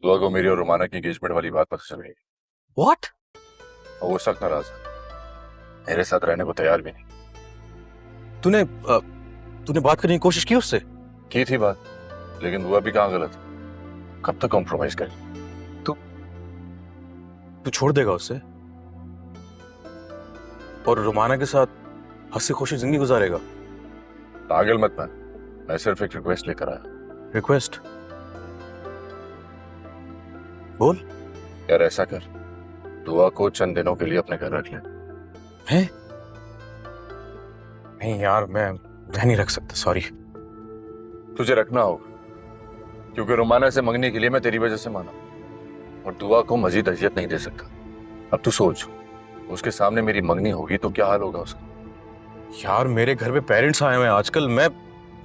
दुआ को मेरी और रुमाना की एंगेजमेंट वाली बात पता चल गई। व्हाट? और वो सख्त नाराज है, मेरे साथ रहने को तैयार भी नहीं। तूने बात करने की कोशिश की उससे? की थी बात, लेकिन दुआ भी कहाँ गलत है। कब तक कॉम्प्रोमाइज कर? तू छोड़ देगा उससे और रुमाना के साथ हंसी खुशी जिंदगी गुजारेगा? पागल मत बन, मैं सिर्फ एक रिक्वेस्ट लेकर आया। रिक्वेस्ट? बोल। यार ऐसा कर, दुआ को चंद दिनों के लिए अपने घर रख ले। हैं? नहीं यार, मैं नहीं रख सकता, सॉरी। तुझे रखना होगा, क्योंकि रुमाना से मंगने के लिए मैं तेरी वजह से माना, और दुआ को मजीद अजियत नहीं दे सकता। अब तू सोच, उसके सामने मेरी मंगनी होगी तो क्या हाल होगा उसका। यार मेरे घर पे पेरेंट्स आए हुए हैं आजकल, मैं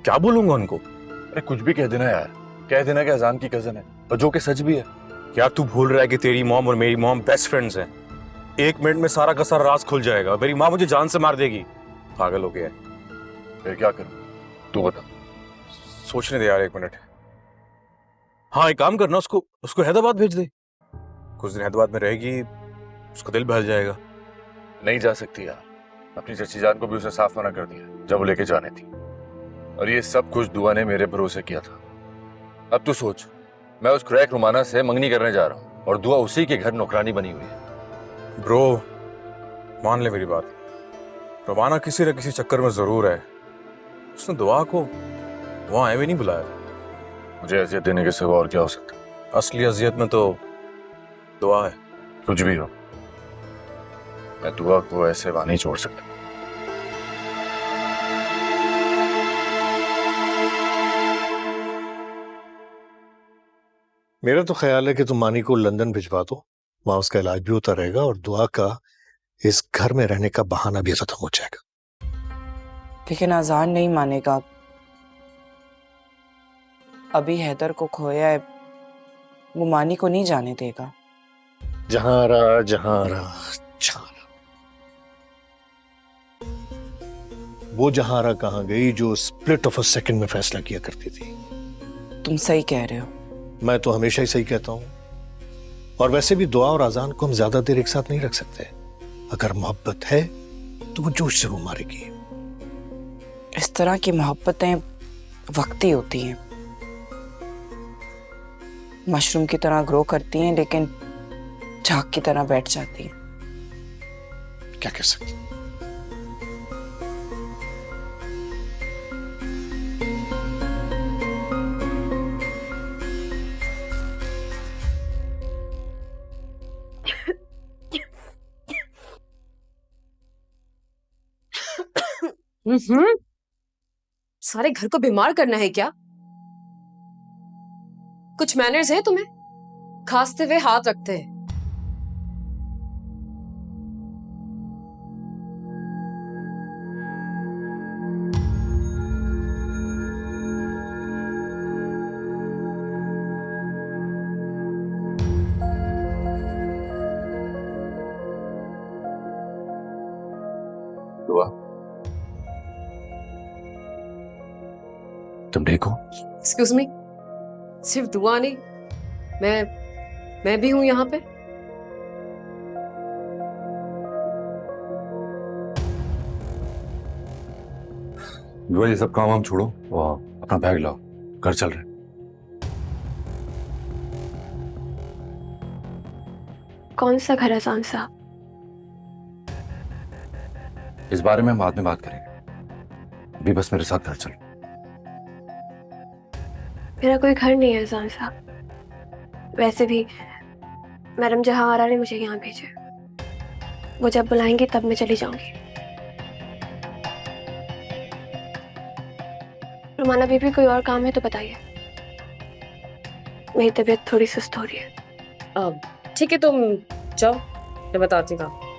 क्या बोलूंगा उनको? अरे कुछ भी कह देना यार, कह देना कि अजान की कजन है, और जो कि सच भी है। यार तू भूल रहा है कि तेरी मॉम और मेरी मॉम बेस्ट फ्रेंड्स हैं। 1 मिनट में सारा का सारा राज खुल जाएगा, मेरी माँ मुझे जान से मार देगी। पागल हो गया है। फिर क्या करूं, तू बता। सोचने दे यार 1 मिनट। हाँ एक काम करना, उसको हैदराबाद भेज दे। कुछ दिन हैदराबाद में रहेगी, उसका दिल बहल जाएगा। नहीं जा सकती यार, अपनी चची जान को भी उसने साफ मना कर दिया जब वो लेके जाने थी, और ये सब कुछ दुआ ने मेरे भरोसे किया था। अब तू सोच, मैं उस क्रैक रुमाना से मंगनी करने जा रहा हूँ, और दुआ उसी के घर नौकरानी बनी हुई है। ब्रो मान ले मेरी बात, रुमाना किसी न किसी चक्कर में जरूर है। उसने दुआ को वहां आए भी नहीं बुलाया था। मुझे अजियत देने के सिवा और क्या हो सकता? असली अजियत में तो दुआ है। कुछ भी हो, मैं दुआ को ऐसे वहां नहीं छोड़ सकता। मेरा तो ख्याल है कि तुम मानी को लंदन भिजवा दो, वहां उसका इलाज भी होता रहेगा और दुआ का इस घर में रहने का बहाना भी खत्म हो जाएगा। लेकिन अजान नहीं मानेगा। अभी हैदर को खोया है, वो मानी को नहीं जाने देगा। जहां रहा जहां रहा जहां रहा, वो जहां रहा कहां गई जो स्प्लिट ऑफ अ सेकंड में फैसला किया करती थी। तुम सही कह रहे हो। मैं तो हमेशा ही सही कहता हूं, और वैसे भी दुआ और अजान को हम ज्यादा देर एक साथ नहीं रख सकते। अगर मोहब्बत है तो वो जोश से वो मारेगी। इस तरह की मोहब्बतें वक्ती होती हैं, मशरूम की तरह ग्रो करती हैं लेकिन झाग की तरह बैठ जाती हैं। क्या कह सकते। सारे घर को बीमार करना है क्या? कुछ मैनर्स है तुम्हें? खांसते हुए हाथ रखते हैं। दुआ, तुम ठीक हो? एक्सक्यूज मी, सिर्फ दुआ नहीं, मैं भी हूं यहाँ पे। दुआ ये सब काम हम छोड़ो, वाह अपना बैग लाओ, घर चल रहे। कौन सा घर अजान साहब? इस बारे में हम बाद में बात करेंगे, अभी बस मेरे साथ घर चलो। मेरा कोई घर नहीं है अजान साहब। वैसे भी मैडम जहां आ रहा है मुझे यहाँ भेजे, वो जब बुलाएंगे तब मैं चली जाऊंगी। रुमाना बीबी कोई और काम है तो बताइए, मेरी तबीयत थोड़ी सुस्त हो रही है। ठीक है तुम जाओ, मैं बताती हूँ।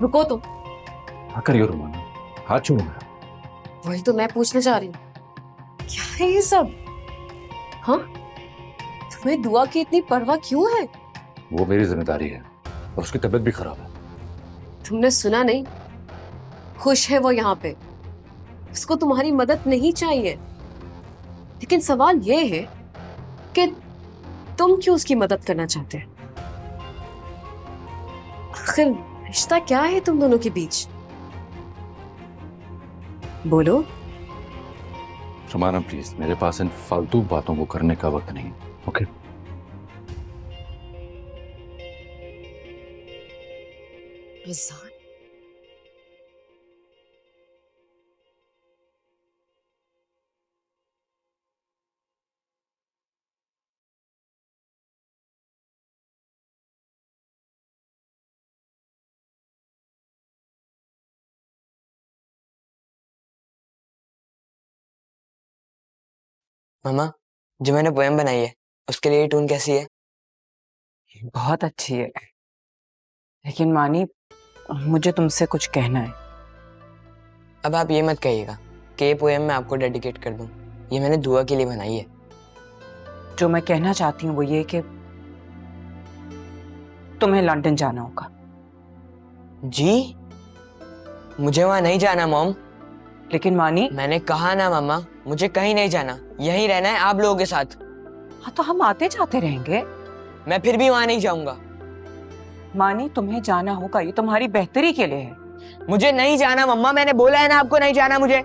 रुको तुम। क्या करियो रुमाना, हाथ छोड़ो मेरा। वही तो मैं पूछने जा रही हूँ, क्या है ये सब? हाँ, तुम्हें दुआ की इतनी परवाह क्यों है? वो मेरी जिम्मेदारी है, और उसकी तबीयत भी खराब है। तुमने सुना नहीं? खुश है वो यहाँ पे, उसको तुम्हारी मदद नहीं चाहिए। लेकिन सवाल ये है कि तुम क्यों उसकी मदद करना चाहते हैं? आखिर रिश्ता क्या है तुम दोनों के बीच? बोलो। रुमाना प्लीज, मेरे पास इन फालतू बातों को करने का वक्त नहीं। ओके अज़ान, मामा, जो मैंने पोएम बनाई है उसके लिए टून कैसी है? बहुत अच्छी है, लेकिन मानी मुझे तुमसे कुछ कहना है। अब आप ये मत कहिएगा कि ये पोएम मैं आपको डेडिकेट कर दूं। ये मैंने दुआ के लिए बनाई है। जो मैं कहना चाहती हूँ वो ये कि तुम्हें लंदन जाना होगा। जी? मुझे वहां नहीं जाना मॉम। लेकिन मानी, मैंने कहा ना मामा, मुझे कहीं नहीं जाना, यहीं रहना है आप लोगों के साथ। हाँ तो हम आते जाते रहेंगे। मैं फिर भी वहां नहीं जाऊंगा। मानी तुम्हें जाना होगा, ये तुम्हारी बेहतरी के लिए है। मुझे नहीं जाना मम्मा, मैंने बोला है ना आपको नहीं जाना मुझे।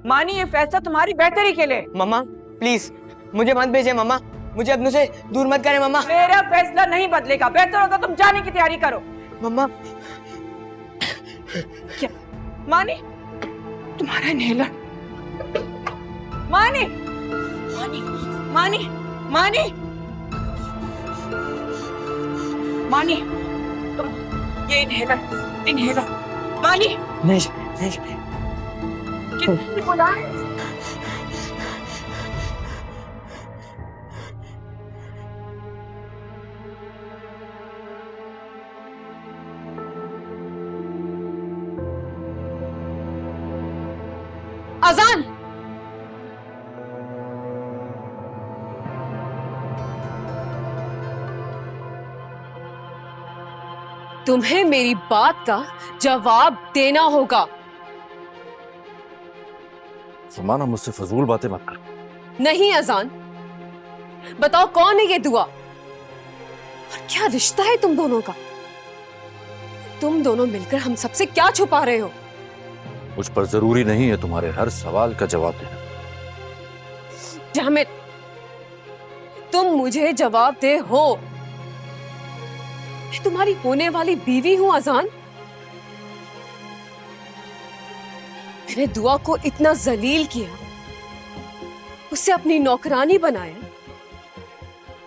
मानी ये फैसला तुम्हारी बेहतरी के लिए। मम्मा प्लीज मुझे मत भेजे मम्मा, मुझे अपनों से दूर मत करें मम्मा। मेरा फैसला नहीं बदलेगा, बेहतर होगा तुम जाने की तैयारी करो। मम्मा क्या? मानी तुम्हारा इनहेलर। मानी मानी मानी मानी मानी तुम ये इनहेलर इनहेलर मानी नहीं किसने बुलाया? अज़ान, तुम्हें मेरी बात का जवाब देना होगा। रुमाना, मुझसे फजूल बातें मत कर। नहीं अज़ान, बताओ कौन है ये दुआ और क्या रिश्ता है तुम दोनों का? तुम दोनों मिलकर हम सबसे क्या छुपा रहे हो? मुझ पर जरूरी नहीं है तुम्हारे हर सवाल का जवाब देना। डैम इट, तुम मुझे जवाब दे हो। मैं तुम्हारी होने वाली बीवी हूं अज़ान। मैंने दुआ को इतना जलील किया, उसे अपनी नौकरानी बनाया,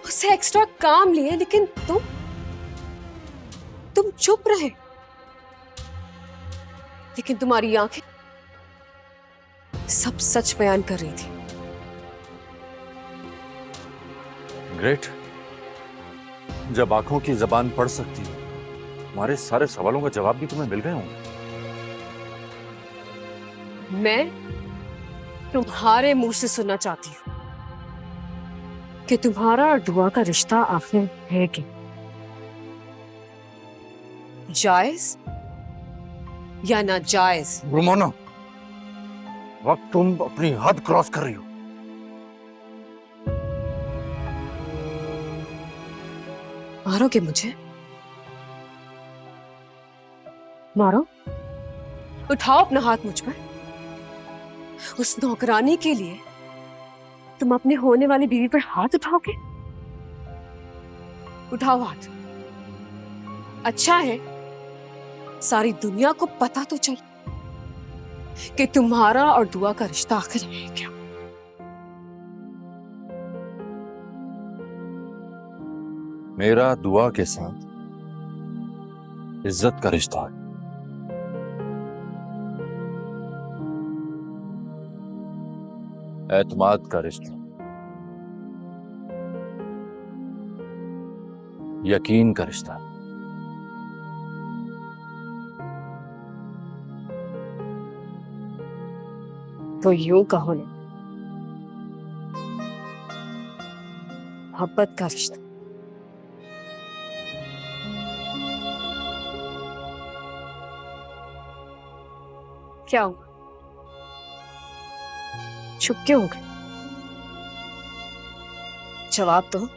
उससे एक्स्ट्रा काम लिए, लेकिन तुम चुप रहे। लेकिन तुम्हारी आंखें सब सच बयान कर रही थी। ग्रेट, जब आंखों की जबान पढ़ सकती है, तुम्हारे सारे सवालों का जवाब भी तुम्हें मिल गए होंगे। मैं तुम्हारे मुंह से सुनना चाहती हूँ कि तुम्हारा और दुआ का रिश्ता आखिर है क्या? जायज या नाजायज? रुमाना, अब तुम अपनी हद क्रॉस कर रही हो। मारोगे मुझे? मारो, उठाओ अपना हाथ मुझ पर। उस नौकरानी के लिए तुम अपने होने वाली बीवी पर हाथ उठाओगे? उठाओ हाथ। अच्छा है सारी दुनिया को पता तो चले कि तुम्हारा और दुआ का रिश्ता आखिर है क्या। मेरा दुआ के साथ इज्जत का रिश्ता है। एतमाद का रिश्ता, यकीन का रिश्ता। तो यूं कहो ना, मोहब्बत का रिश्ता। क्या हुआ? चुप क्यों हो गए? जवाब दो।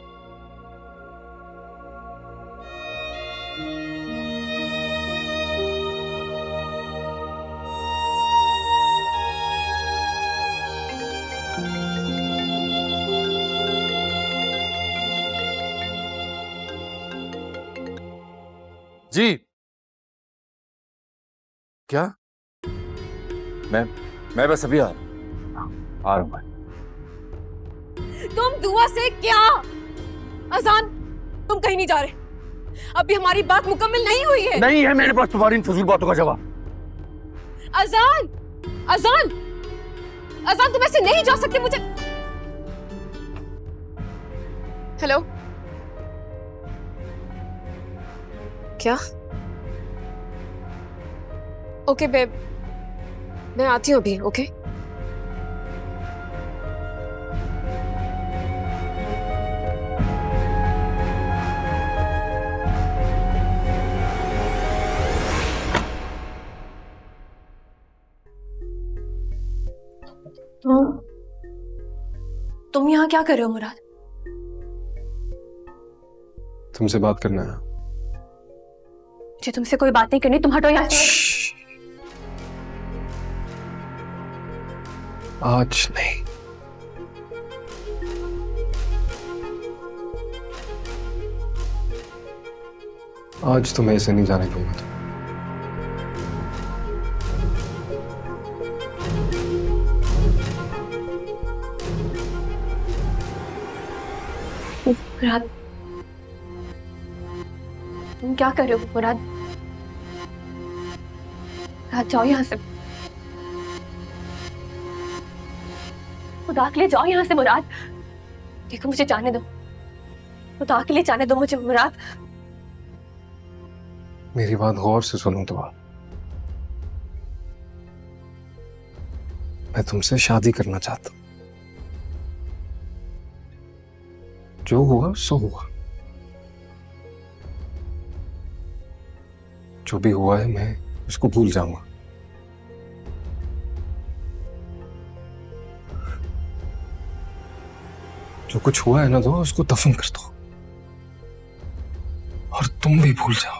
जी क्या? मैं बस अभी आ रहा हूं मैं। तुम दुआ से क्या? अजान, तुम कहीं नहीं जा रहे। अभी हमारी बात मुकम्मल नहीं हुई है। नहीं है मेरे पास तुम्हारी इन फजूल बातों का जवाब। अजान, अजान, अजान, तुम ऐसे नहीं जा सकते। मुझे हेलो, क्या? ओके बेब, मैं आती हूँ अभी। ओके तुम यहाँ क्या कर रहे हो मुराद? तुमसे बात करना है। मुझे तुमसे कोई बात नहीं करनी, तुम हटो यहाँ से। आज नहीं। आज तो मैं इसे नहीं जाने दूंगा। मुराद, तुम क्या कर रहे हो मुराद? मुराद, जाओ यहाँ से। खुदा के लिए जाओ यहाँ से मुराद। देखो, मुझे जाने दो। खुदा के लिए जाने दो मुझे मुराद। मेरी बात गौर से सुनो तो। मैं तुमसे शादी करना चाहता हूं। जो हुआ सो हुआ। जो भी हुआ है मैं उसको भूल जाऊंगा। जो कुछ हुआ है ना तो उसको दफन कर दो और तुम भी भूल जाओ।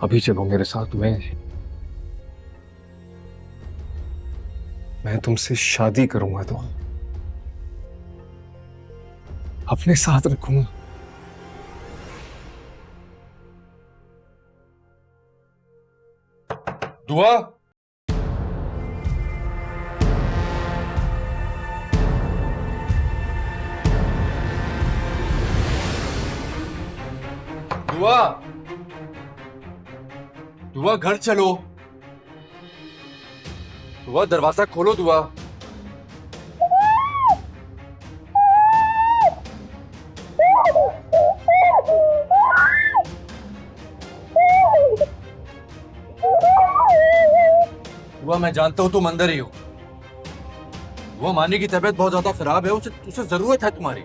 अभी चलो मेरे साथ। मैं तुमसे शादी करूंगा तो अपने साथ रखूंगा। दुआ, दुआ, दुआ घर चलो। दुआ दरवाजा खोलो। दुआ, दुआ मैं जानता हूं तुम अंदर ही हो। दुआ मानी की तबीयत बहुत ज्यादा खराब है, उसे जरूरत है तुम्हारी।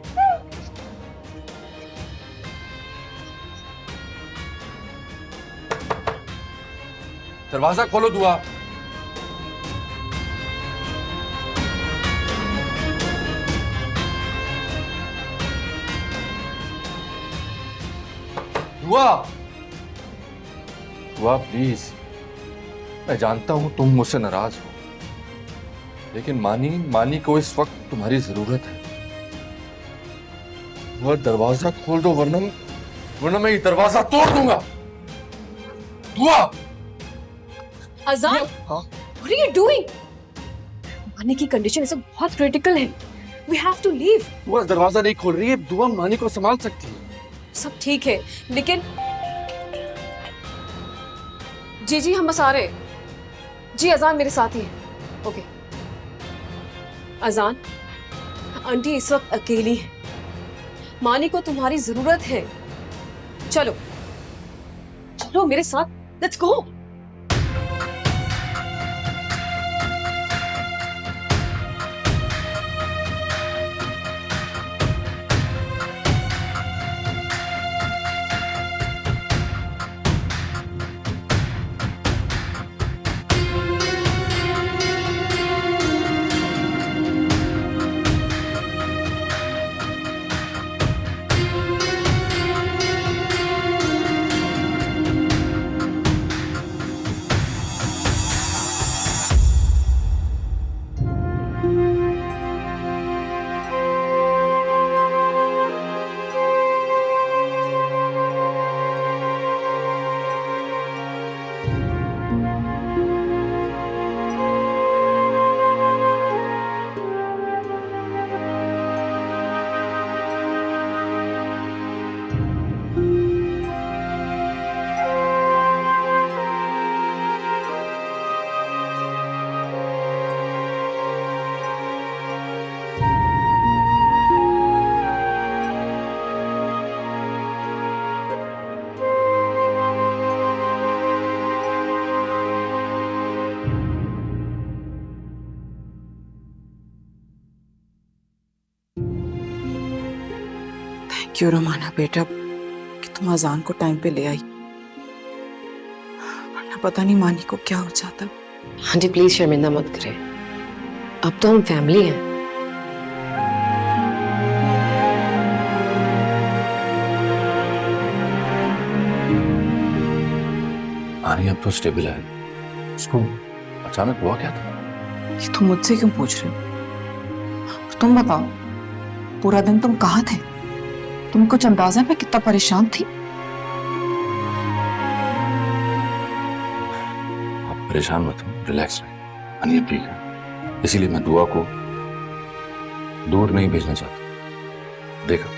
दरवाजा खोलो दुआ। दुआ, दुआ प्लीज, मैं जानता हूं तुम मुझसे नाराज हो, लेकिन मानी को इस वक्त तुम्हारी जरूरत है। वह दरवाजा खोल दो वरना मैं ये दरवाजा तोड़ दूंगा। दुआ। अजान, what are you doing? मानी की कंडीशन इस वक्त बहुत क्रिटिकल है। We have to leave. दुआ दरवाजा नहीं खोल रही है। दुआ मानी को संभाल सकती है। सब ठीक है, लेकिन जी हम बस आ रहे हैं। जी अजान मेरे साथ ही है। ओके अजान, आंटी इस वक्त अकेली है। मानी को तुम्हारी जरूरत है। चलो चलो मेरे साथ, let's go. Thank you Romana बेटा कि तुम अजान को टाइम पे ले आई, वरना पता नहीं मानी को क्या हो जाता। आंटी प्लीज शर्मिंदा मत करें, अब तो हम फैमिली हैं। आनी अब तो स्टेबल है। उसको अचानक हुआ क्या था? ये तुम मुझसे क्यों पूछ रहे हो? और तुम बताओ, पूरा दिन तुम कहाँ थे? तुम कुछ अंदाजा में कितना परेशान थी? आप परेशान मत हो, रिलैक्स रहे। अनिया ठीक है, इसीलिए मैं दुआ को दूर नहीं भेजना चाहता। देखा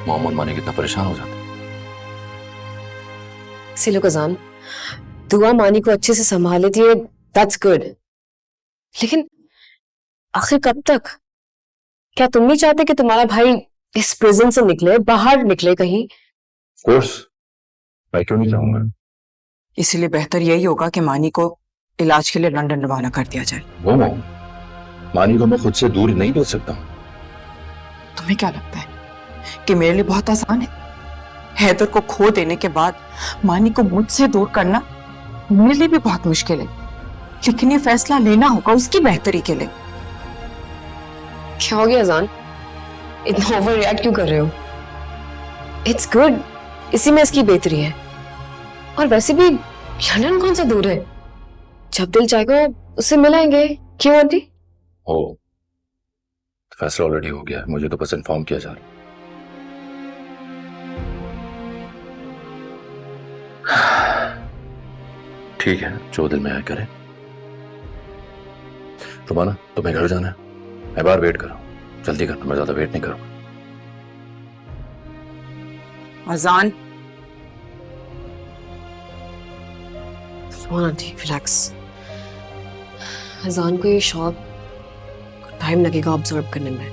मोहम्मद मानी कितना परेशान हो जाता। सिलो अजान, दुआ मानी को अच्छे से संभाल लेती है, दैट्स गुड। लेकिन आखिर कब तक? क्या तुम नहीं चाहते कि तुम्हारा भाई इस प्रिजन से निकले, बाहर निकले कहीं? कोर्स मैं क्यों नहीं चाहूंगा। इसीलिए बेहतर यही होगा कि मानी को इलाज के लिए लंदन रवाना कर दिया जाए। वो मानी को मैं खुद से दूर नहीं भेज सकता। तुम्हें क्या लगता है कि मेरे लिए बहुत आसान है? हैदर को खो देने के बाद मानी को मुझसे दूर करना मेरे लिए भी बहुत मुश्किल है, लेकिन ये फैसला लेना होगा उसकी बेहतरी के लिए। क्या हो गया अजान, इतना ओवर रिएक्ट क्यों कर रहे हो? इट्स गुड, इसी में इसकी बेहतरी है। और वैसे भी लंदन कौन सा दूर है, जब दिल चाहेगा उससे मिलाएंगे। क्यों आंटी? हो फैसला ऑलरेडी हो गया है, मुझे तो बस इन्फॉर्म किया जा रहा। ठीक है, जो दिल में आए करें। रुमाना तुम्हें घर जाना है, मैं बाहर वेट कर रहा हूँ, जल्दी करना, मैं ज्यादा वेट नहीं करूंगा। अजान, आंटी रिलैक्स। अजान को ये शॉक टाइम लगेगा ऑब्जर्व करने में,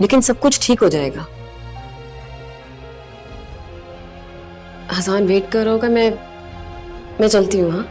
लेकिन सब कुछ ठीक हो जाएगा। अजान वेट कर रहा होगा, मैं चलती हूँ। हाँ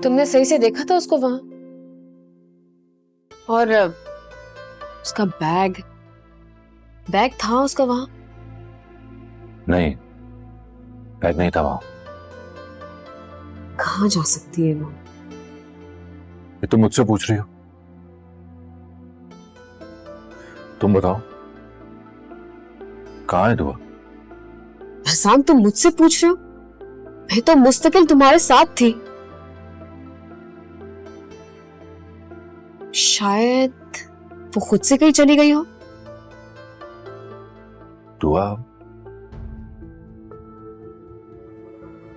तुमने सही से देखा था उसको वहां? और उसका बैग था उसका वहां? नहीं, बैग नहीं था वहां। कहाँ जा सकती है वो? ये तुम मुझसे पूछ रही हो? तुम बताओ कहाँ है दुआ? एहसान, तुम मुझसे पूछ रहे हो? मैं तो मुस्तकिल तुम्हारे साथ थी। शायद वो खुद से कहीं चली गई हो। दुआ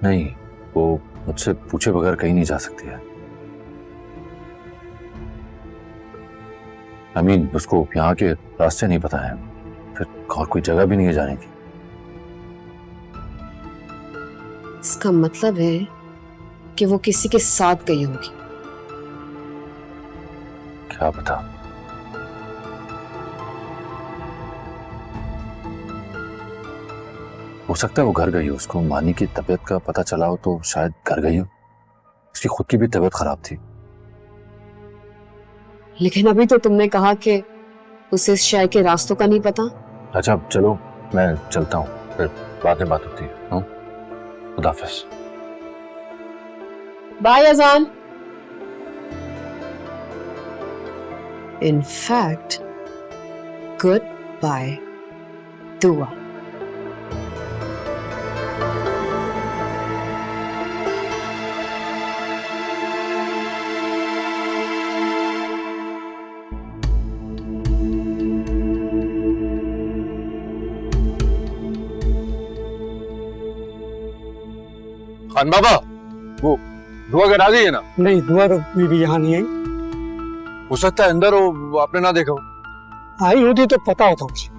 नहीं, वो मुझसे पूछे बगैर कहीं नहीं जा सकती है। उसको यहाँ के रास्ते नहीं पता है, फिर और कोई जगह भी नहीं है जाने की। इसका मतलब है कि वो किसी के साथ गई होगी। क्या पता। हो सकता है वो घर गई हो, उसको मानी की तबीयत का पता चला हो तो शायद घर गई हो। उसकी खुद की भी तबीयत खराब थी। लेकिन अभी तो तुमने कहा कि उसे इस शहर के रास्तों का नहीं पता। अच्छा चलो, मैं चलता हूँ, फिर बाद में बात होती है। हाँ, खुदा हाफिज। बाय अजान। इन फैक्ट गुड बाय दुआ। खान बाबा, वो दुआ करा दी है ना? नहीं, दुआ तो बीवी यहाँ नहीं आई। हो सकता है अंदर हो, वो आपने ना देखा हो। आई होती तो पता होता मुझे।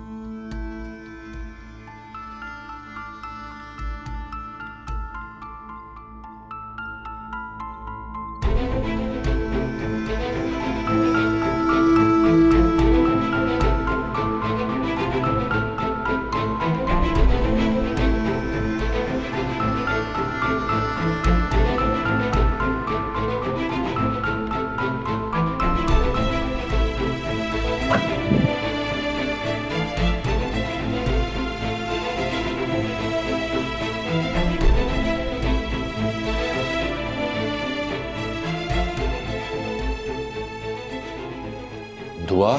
दुआ,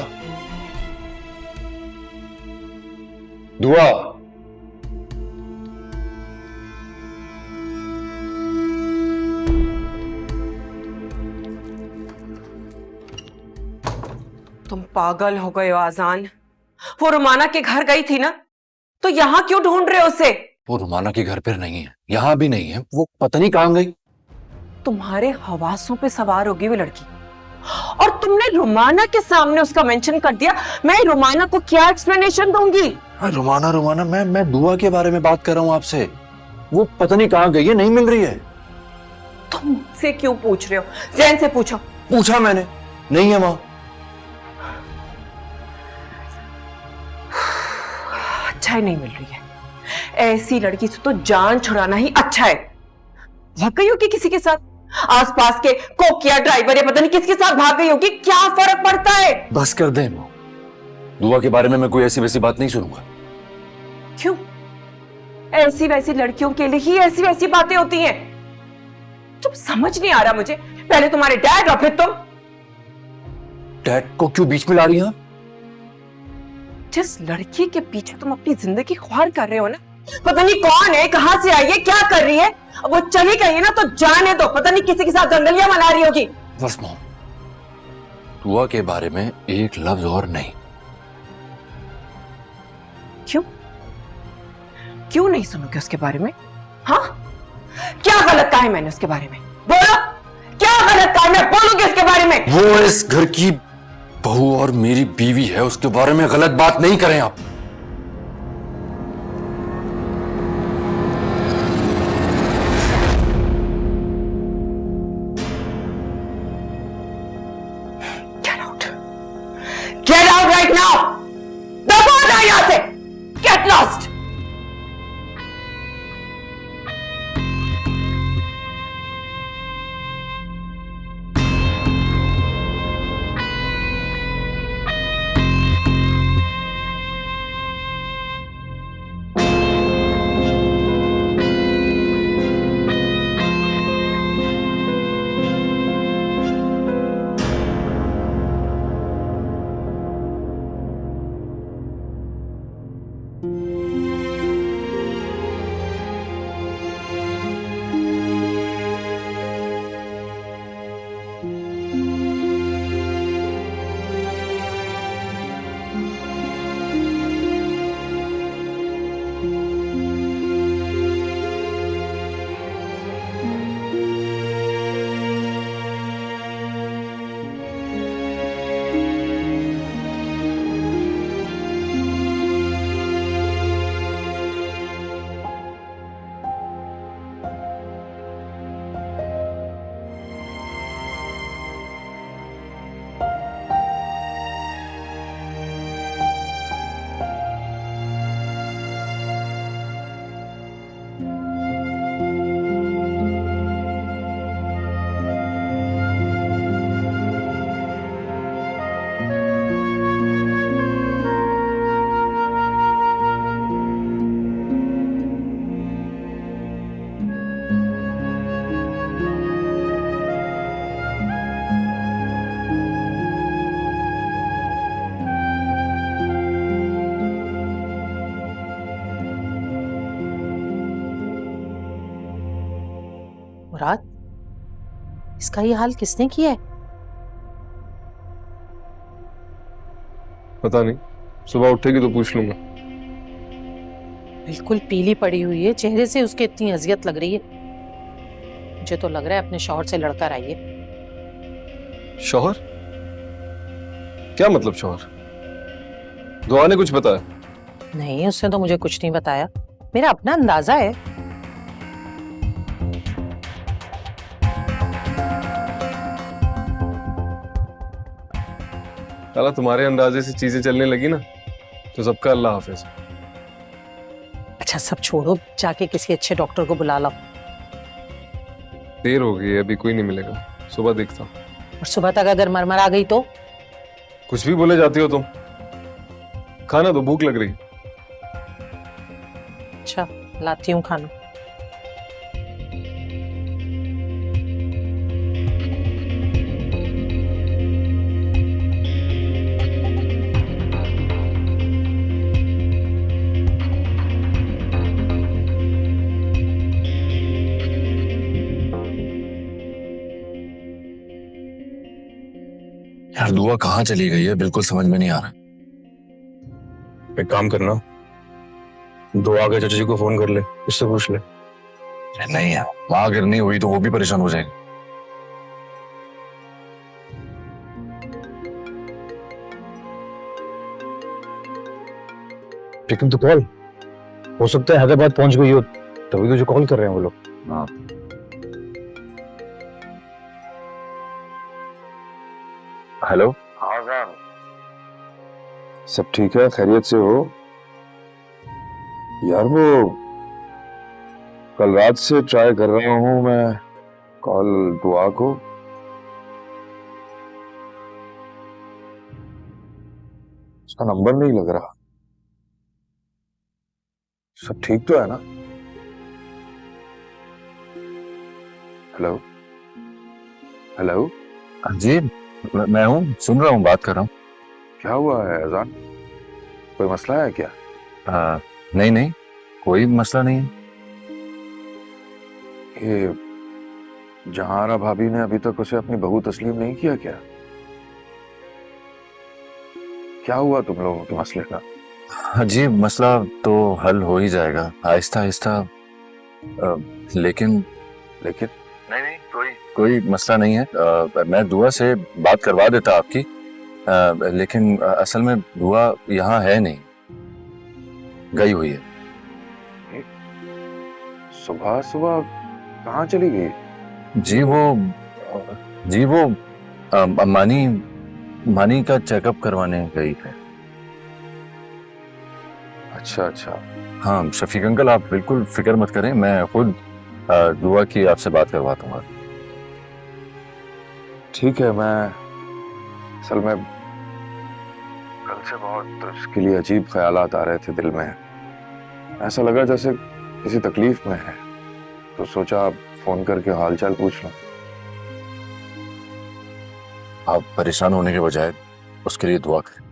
दुआ। तुम पागल हो गए हो आजान। वो रुमाना के घर गई थी ना, तो यहाँ क्यों ढूंढ रहे हो उसे? वो रुमाना के घर पर नहीं है, यहाँ भी नहीं है, वो पता नहीं कहाँ गई। तुम्हारे हवासों पे सवार होगी वो लड़की, और तुमने रुमाना के सामने उसका मेंशन कर दिया। मैं रुमाना को क्या एक्सप्लेनेशन दूंगी? रुमाना रुमाना, मैं दुआ के बारे में बात कर रहा हूँ आपसे। वो पता नहीं कहाँ गई है, नहीं मिल रही है। तुम मुझसे क्यों पूछ रहे हो? जैन से पूछो। पूछा मैंने, नहीं है वहां। अच्छा ही नहीं मिल रही है। ऐसी लड़की से तो जान छुड़ाना ही अच्छा है। भाग गई होगी किसी के साथ, आसपास के कोकिया ड्राइवर या पता नहीं किसके साथ भाग गई होगी, क्या फर्क पड़ता है? बस कर दे, दुआ के बारे में मैं कोई ऐसी वैसी बात नहीं सुनूंगा। क्यों? ऐसी वैसी लड़कियों के लिए ही ऐसी वैसी बातें होती हैं। तुम समझ नहीं आ रहा मुझे। पहले तुम्हारे डैड और फिर तुम। डैड को क्यों बीच में ला रही हैं? जिस लड़की के पीछे तुम अपनी जिंदगी ख्वार कर रहे हो ना, पता नहीं कौन है, कहां से आई है, क्या कर रही है। अब वो चली गई है ना, तो जाने दो। पता नहीं किसी के साथ दंगलियां मना रही होगी। बस मॉम, दुआ के बारे में एक लफ्ज और नहीं। क्यों? क्यों नहीं सुनोगे उसके बारे में? हाँ, क्या गलत कहा है मैंने उसके बारे में? बोलो, क्या गलत कहा है? मैं बोलूंगी उसके बारे में। वो इस घर की बहू और मेरी बीवी है, उसके बारे में गलत बात नहीं करें आप। Get out right now! दबा जाओ यहां से! Get lost! मुराद, इसका ये हाल किसने किया है? पता नहीं, सुबह उठेगी तो पूछ लूंगा। बिल्कुल पीली पड़ी हुई है, चेहरे से उसके इतनी अजियत लग रही है। मुझे तो लग रहा है अपने शौहर से लड़कर आई है। शौहर? क्या मतलब शौहर? दुआ ने कुछ बताया? नहीं, उसने तो मुझे कुछ नहीं बताया, मेरा अपना अंदाजा है। साला तुम्हारे अंदाजे से चीजें चलने लगी ना तो सबका अल्लाह हाफिज। अच्छा सब छोड़ो, जाके किसी अच्छे डॉक्टर को बुला लाओ। देर हो गई है, अभी कोई नहीं मिलेगा, सुबह देखता हूँ। और सुबह तक अगर मरमर आ गई तो? कुछ भी बोले जाती हो तुम। खाना दो, भूख लग रही। अच्छा लाती हूँ खाना। यार दुआ कहाँ चली गई है, बिल्कुल समझ में नहीं आ रहा। एक काम करना, दुआ के चाचा जी को फोन कर ले, उससे पूछ ले। नहीं यार, वहां अगर नहीं हुई तो वो भी परेशान हो जाएगी। लेकिन तो कॉल हो सकता है हैदराबाद पहुंच गई हो, तभी तुझे कॉल कर रहे हैं वो लोग। हाँ हेलो। हाँ सर, सब ठीक है, खैरियत से हो? यार वो कल रात से ट्राई कर रहा हूँ मैं कॉल दुआ को, उसका नंबर नहीं लग रहा। सब ठीक तो है ना? Hello hello. जी मैं हूँ, सुन रहा हूँ, बात कर रहा हूँ। क्या हुआ है अजान, कोई मसला है क्या? नहीं नहीं, कोई मसला नहीं है। ये जहारा भाभी ने अभी तक उसे अपनी बहू तस्लीम नहीं किया क्या? क्या हुआ तुम लोगों के मसले का? हाँ जी, मसला तो हल हो ही जाएगा आहिस्ता आहिस्ता। लेकिन नहीं नहीं, कोई मसला नहीं है। मैं दुआ से बात करवा देता आपकी, लेकिन असल में दुआ यहाँ है नहीं, गई हुई है। सुबह सुबह कहाँ चली गई? जी वो मानी का चेकअप करवाने गई है। अच्छा। हाँ शफीक अंकल, आप बिल्कुल फिक्र मत करें, मैं खुद दुआ की आपसे बात करवा दूंगा। ठीक है, मैं असल में कल से बहुत उसके लिए अजीब ख्यालात आ रहे थे दिल में, ऐसा लगा जैसे किसी तकलीफ में है, तो सोचा फोन करके हालचाल पूछ लूं। आप परेशान होने के बजाय उसके लिए दुआ करें।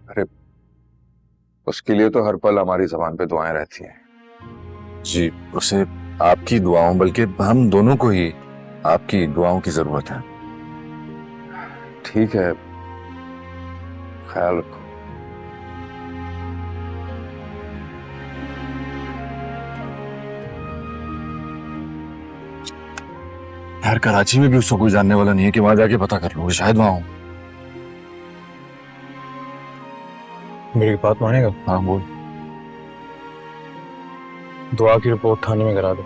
अरे उसके लिए तो हर पल हमारी जबान पे दुआएं रहती हैं। जी, उसे आपकी दुआओं, बल्कि हम दोनों को ही आपकी दुआओं की जरूरत है। ठीक है, ख्याल रखो। यार कराची में भी उसको कोई जानने वाला नहीं है कि वहां जाके पता कर लो, शायद वहां हो। मेरी बात मानेगा? हाँ बोल। दुआ की रिपोर्ट थाने में करा दो।